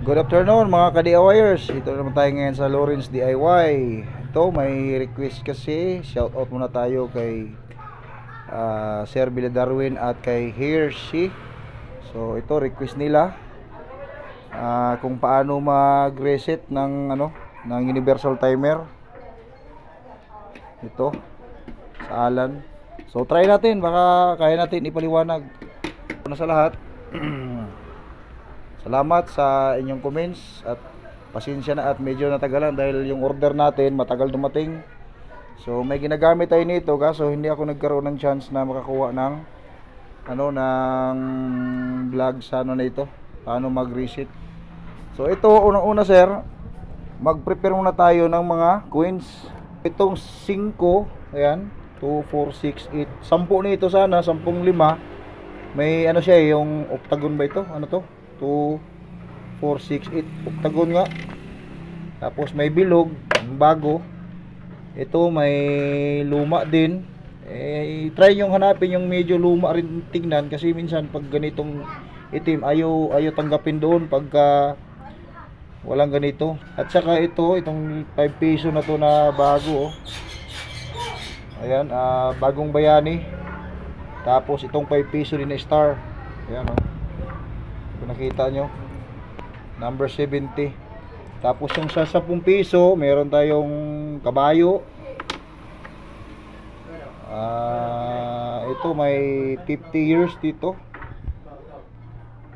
Good afternoon mga ka-DIYers. Ito naman tayo ngayon sa Lawrence DIY. Ito may request kasi. Shout out muna tayo kay Sir Billy Darwin at kay Hershey. So ito request nila kung paano mag-reset ng ng universal timer. Ito sa Alan. So try natin, baka kaya natin ipaliwanag. Una sa lahat, salamat sa inyong comments at pasensya na at medyo natagalan dahil yung order natin matagal dumating. So may ginagamit tayo nito kaso hindi ako nagkaroon ng chance na makakuha ng ng vlog sa na ito, paano mag-reset. So ito unang-una sir, mag-prepare muna tayo ng mga coins. Itong 5, ayan, 2, 4, 6, 8, 10 nito sana, 10, 5. May siya yung octagon ba ito? Ano to? 2, 4, 6, 8 octagon nga. Tapos may bilog, bago. Ito may luma din. Try yung hanapin yung medyo luma rin tingnan kasi minsan pag ganitong itim ayaw tanggapin doon pagka walang ganito. At saka itong 5 piso na to na bago, oh. Ayan, bagong bayani. Tapos itong 5 piso din na star. Ayan, oh. Kung nakita nyo, number 70. Tapos yung sa 10 piso meron tayong kabayo. Ito may 50 years dito.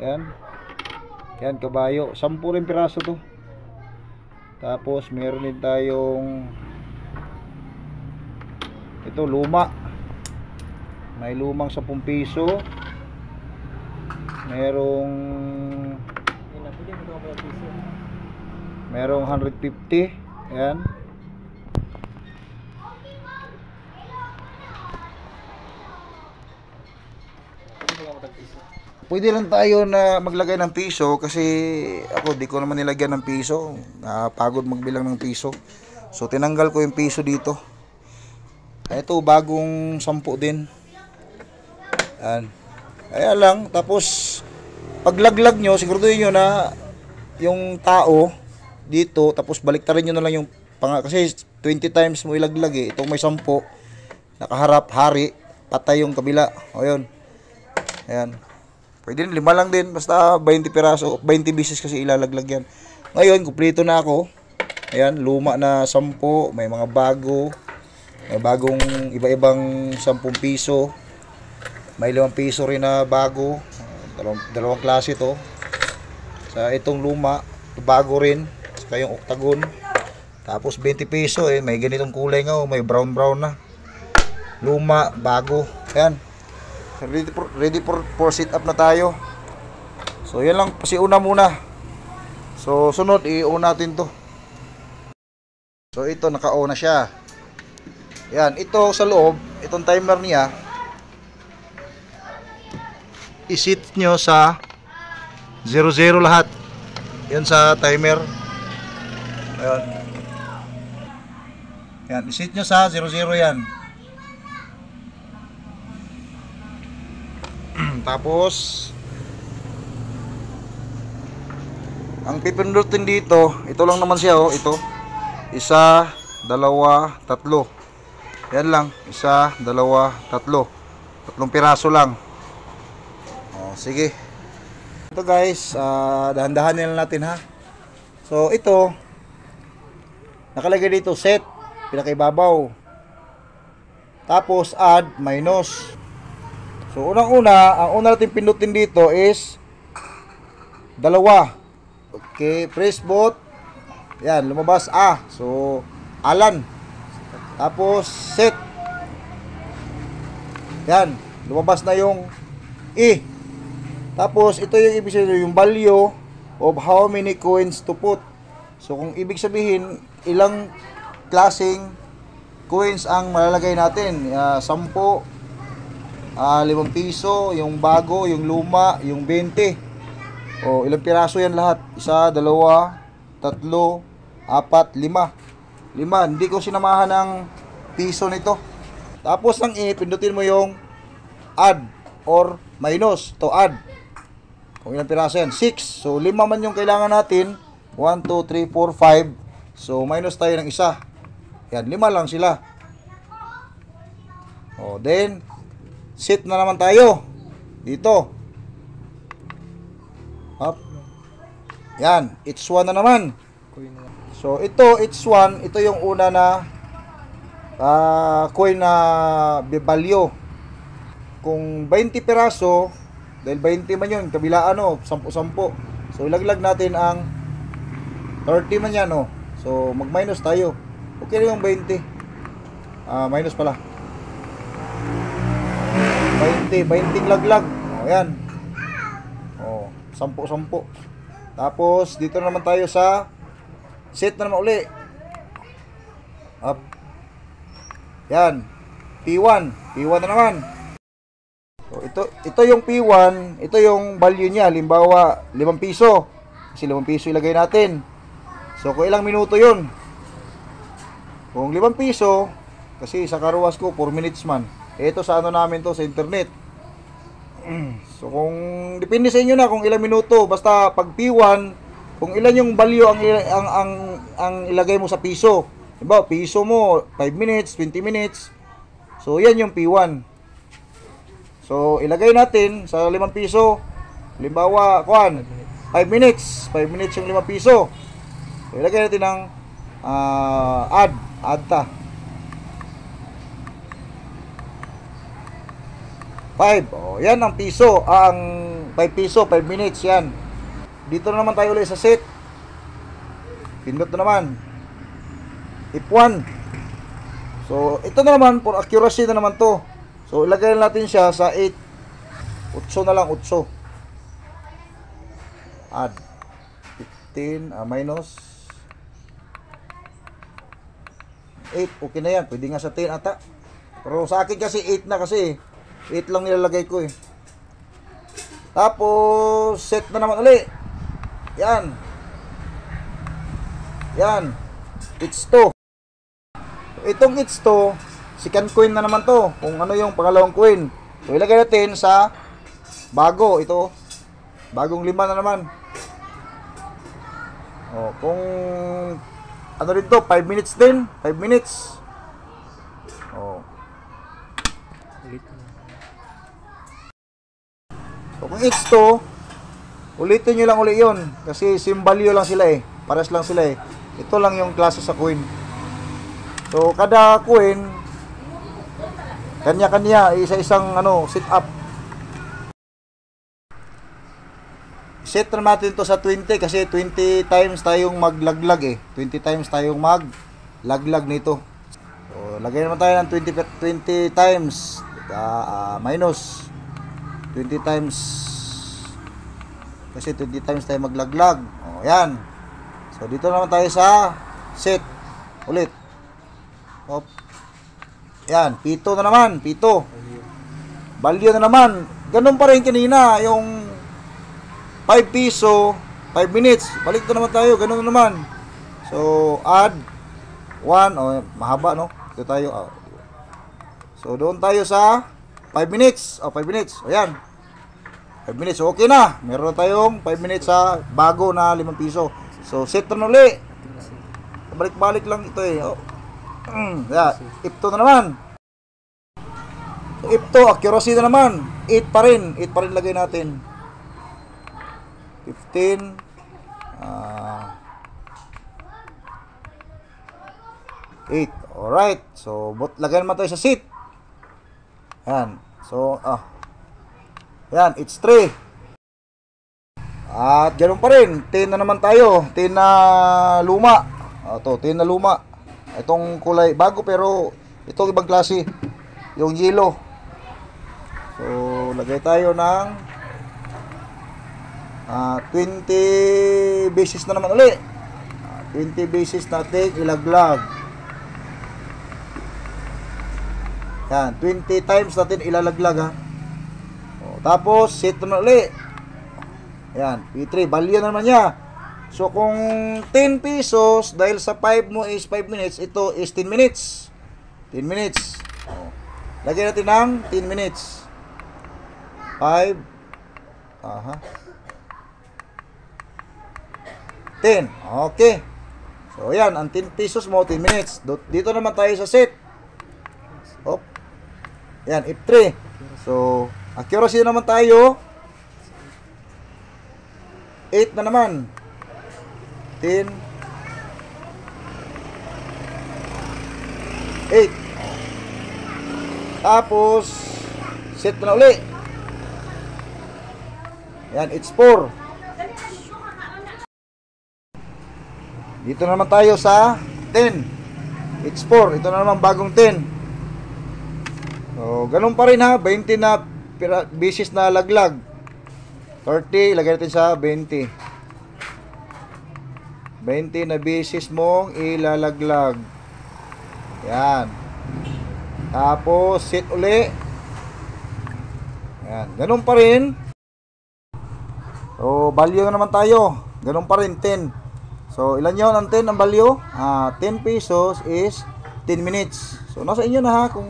Ayan. Yan kabayo, 10 rin piraso to. Tapos meron din tayong ito luma. May lumang 10 piso. Merong 150. Ayan. Pwede lang tayo na maglagay ng piso kasi ako di ko naman nilagyan ng piso. Pagod magbilang ng piso. So tinanggal ko yung piso dito. Ito bagong 10 din. Ayan. Ayan lang. Tapos paglaglag nyo, siguraduhin nyo na yung tao dito. Tapos baliktarin nyo na lang yung kasi 20 times mo ilaglag eh. Itong may 10 nakaharap, hari, patay yung kabila. O yun. Ayan. Pwede rin, 5 lang din. Basta 20 piraso, 20 bisis kasi ilalaglag yan. Ngayon, kumpleto na ako. Ayan, luma na 10. May mga bago. May bagong iba-ibang 10 piso. May 5 piso rin na bago. Dalawang klase to. Sa itong luma, bago rin. Saka yung octagon. Tapos 20 piso eh. May ganitong kulay nga. May brown na. Luma, bago. Ayan. Ready for sit up na tayo. So yan lang, pasiuna muna. So sunod i-on natin to. So ito naka-on na siya. Yan, ito sa loob, itong timer niya i-set nyo sa 00 lahat. Yan sa timer. Ayan. Yan, i-set nyo sa 00 yan. Tapos ang pipindutin dito, ito lang naman siya oh, ito. 1, 2, 3. Yan lang, 1, 2, 3. 3 piraso lang. Oh, sige. Ito guys, dahan-dahanin lang natin ha. So ito nakalagay dito set, pinakaibabaw. Tapos add, minus. So unang-una, ang una natin pindutin dito is 2. Okay, press both. Yan, lumabas A. So Alan. Tapos set. Yan, lumabas na yung E. Tapos ito yung ibig sabihin, yung value of how many coins to put. So kung ibig sabihin ilang klaseng coins ang malalagay natin, 10, 5 piso, yung bago, yung luma, yung 20. O ilang piraso yan lahat? 1, 2, 3, 4, 5. 5, hindi ko sinamahan ng piso nito. Tapos ang pindutin mo yung add or minus to add. Kung ilang piraso yan? 6. So, 5 man yung kailangan natin. 1, 2, 3, 4, 5. So, minus tayo ng isa. Yan, 5 lang sila. O, then, set na naman tayo. Dito. Up. Yan, each 1 na naman. So, ito, each 1, ito yung una na coin na value. Kung 20 piraso, dahil 20 man yun, kabila 10-10. So, ilaglag natin ang 30 man yan, So, mag-minus tayo. Okay na yung 20. Minus pala. 20 laglag. Ayan. 10. Tapos, dito naman tayo sa set na naman uli. Up. Yan. P1 na naman. So, ito yung P1, ito yung value niya. Halimbawa, 5 piso. Kasi 5 piso ilagay natin. So, kung ilang minuto yun? Kung 5 piso, kasi sa karuwas ko, 4 minutes man. Ito sa ano namin to, sa internet. So, kung depende sa inyo na kung ilang minuto. Basta pag P1, kung ilan yung value ang ilagay mo sa piso. Diba, piso mo, 5 minutes, 20 minutes. So, yan yung P1. So, ilagay natin sa 5 piso. Halimbawa, 5 minutes. 5 minutes yung 5 piso. So, ilagay natin ng add ta. 5. Oh, yan ang piso. Ang 5 piso, 5 minutes yan. Dito na naman tayo ulit sa set. Pindot na naman. If1. So, ito na naman, for accuracy na naman to. So, ilagay natin siya sa 8. 8 na lang, 8. Add. 15, minus 8. Okay na yan. Pwede nga sa 10 ata. Pero sa akin kasi 8 na kasi. 8 lang nilalagay ko eh. Tapos, set na naman ulit. Yan. Yan. It's 2. Itong it's 2, second coin na naman to. Kung ano yung pangalawang coin. So, ilagay natin sa bago. Ito. Bagong 5 na naman. O, kung ano rin to, 5 minutes din. 5 minutes. O. So, kung it's 2, ulitin nyo lang ulit yun. Kasi same value lang sila eh. Pares lang sila eh. Ito lang yung klase sa coin. So, kada coin, kanya-kanya, isa-isang set up. Set na natin to sa 20 kasi 20 times tayong maglaglag eh. 20 times tayong maglaglag nito. So, lagay naman tayo ng 20 times minus 20 times kasi 20 times tayo maglaglag. O, yan. So, dito naman tayo sa set. Ulit. Op. Yan, pito na naman, pito. Value na naman. Ganun pa rin kanina, yung 5 piso, 5 minutes. Balik na naman tayo, ganun na naman. So, add 1, mahaba no? Dito tayo. So, doon tayo sa 5 minutes. 5 minutes. O yan. 5 minutes, okay na. Meron tayong 5 minutes sa bago na 5 piso. So, set na uli. Balik-balik lang ito eh. Yeah, if 2 na naman. So, if 2, accuracy na naman. 8 pa rin. 8 pa rin lagay natin. 15. 8. Alright. So, lagay naman tayo sa seat. Yan. So, yan, it's 3. At ganun pa rin. 10 na naman tayo. 10 na luma. Ito, 10 na luma. Itong kulay bago pero itong ibang klase, yung yellow. So, lagay tayo ng 20 basis na naman uli. 20 basis natin ilaglag. Yan, 20 times natin ilalaglag ha. O, tapos set naman uli. Yan, P3, value na naman niya. So, kung 10 pesos, dahil sa 5 mo is 5 minutes, ito is 10 minutes. 10 minutes. Lagyan natin ng 10 minutes. 5. 10. Okay. So, yan. Ang 10 pesos mo, 10 minutes. Dito naman tayo sa set. Op. Yan, F3. So, accuracy naman tayo. 8 na naman. 10. 8. Tapos, set na uli. Yan, it's 4. Dito naman tayo sa 10. It's 4. Ito na naman bagong 10. So, ganun pa rin ha. 20 na bisis na laglag. 30, ilagay natin sa 20. 20 na bisis mong ilalaglag. Yan. Tapos, set uli. Yan. Ganun pa rin. So, value na naman tayo. Ganun pa rin, 10. So, ilan yun ang 10 ang value? 10 pesos is 10 minutes. So, nasa inyo na ha kung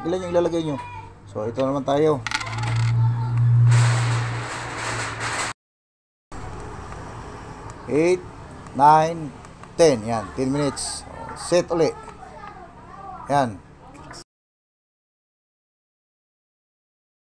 ilan yung ilalagay nyo. So, ito naman tayo. Eight, 9, 10. Yan, 10 minutes. So, set uli. Yan.